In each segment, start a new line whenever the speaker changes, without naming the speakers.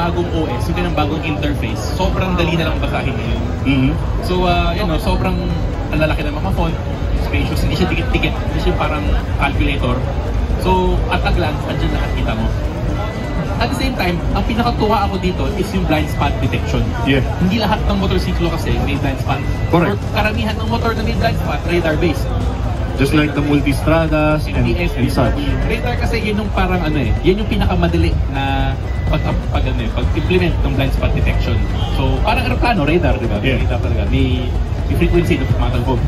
bagong OS, yung bagong interface, sobrang dali na lang basahin ngayon. So, sobrang ang lalaki ng mga font, spacious, hindi siya tikit-tikit, hindi siya parang calculator. So, at a glance, andyan nakakita mo. At the same time, ang pinakatuwa ako dito is yung blind spot detection.
Yeah.
Hindi lahat ng motorsiklo kasi may blind spot.
Correct.
Or karamihan ng motor na may blind spot, radar-based.
Just like the multistradas and such.
Radar kasi yun yung parang yun yung pinakamadali na pag-implement ng blind spot detection. So parang aeroplano, radar, di ba?
Yeah.
Radar talaga. May frequency na tumatalbog.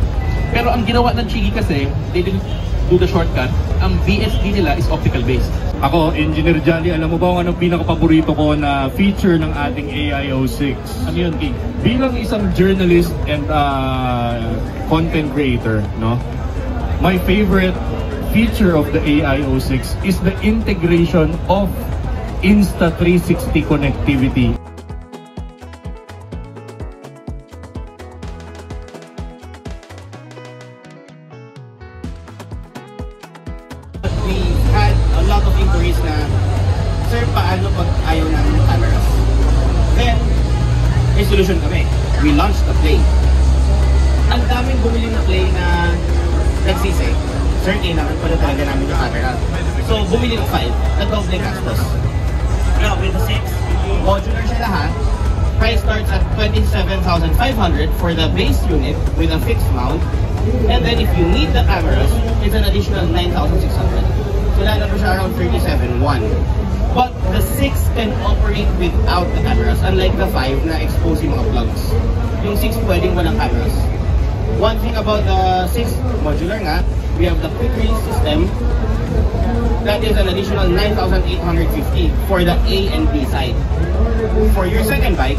Pero ang ginawa ng Chigi kasi, they didn't do the shortcut. Ang BSD nila is optical based.
Ako, Engineer Jolly, alam mo ba kung anong pinaka-paborito ko na feature ng ating AIO6?
Ano yun, King?
Bilang isang journalist and content creator, no? My favorite feature of the AIO6 is the integration of Insta360 connectivity.
We had a lot of inquiries na, sir, paano pag ayaw namin ng cameras? Then, may solution kami. We launched the Play. Ang daming bumili na Play na nagsisi, sir, kailangan pala talaga namin yung camera. So, bumili ng 5, nag-double gastos. Now, with the 6, modular siya lahat. Price starts at 27,500 for the base unit with a fixed mount. And then if you need the cameras, it's an additional 9,600. So, lalabas siya around 37,100. But the 6 can operate without the cameras, unlike the 5 na expose yung mga plugs. Yung 6 pwedeng walang cameras. One thing about the 6 modular nga, we have the quick release system. That is an additional 9,850 for the A and B side. For your second bike,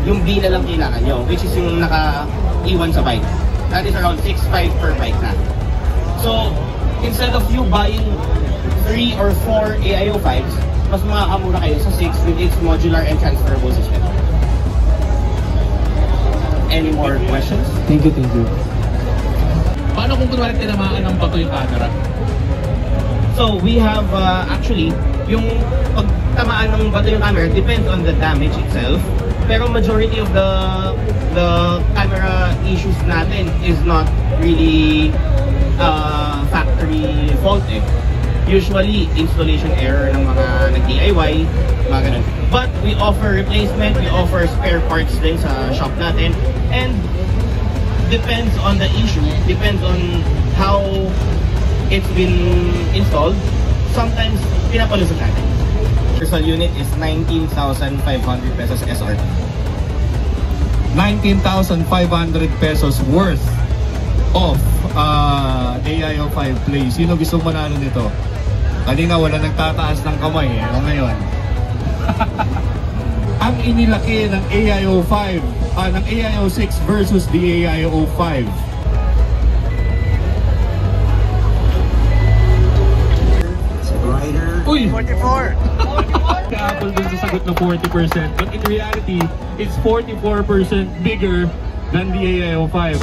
yung B na lang kailangan nyo, which is yung naka-iwan sa bike. That is around 6,500 per bike na. So, instead of you buying 3 or 4 AIO5s, mas makakamura kayo sa 6 with its modular and transferable system. Any more questions?
Thank you, thank you.
Paano kung kunwari tinamaan ng bato yung camera?
So we have actually, yung pagtamaan ng bato yung camera depends on the damage itself. Pero majority of the camera issues natin is not really factory fault eh. Usually installation error ng mga nag-DIY, mga ganun. But we offer replacement, we offer spare parts din sa shop natin. And depends on the issue, depends on how it's been installed. Sometimes pinapalusot natin. Personal unit is 19,500 pesos SRP.
19,500 pesos worth of AIO5 Play. Sino gusto manalo nito? Kanina wala nagtataas ng kamay eh. O ngayon. Ang inilaki ng AIO5, ng AIO6 versus the AIO5.
Uy! 44! Apple dun sa sagot na 40%. But in reality, it's 44% bigger than the AIO5.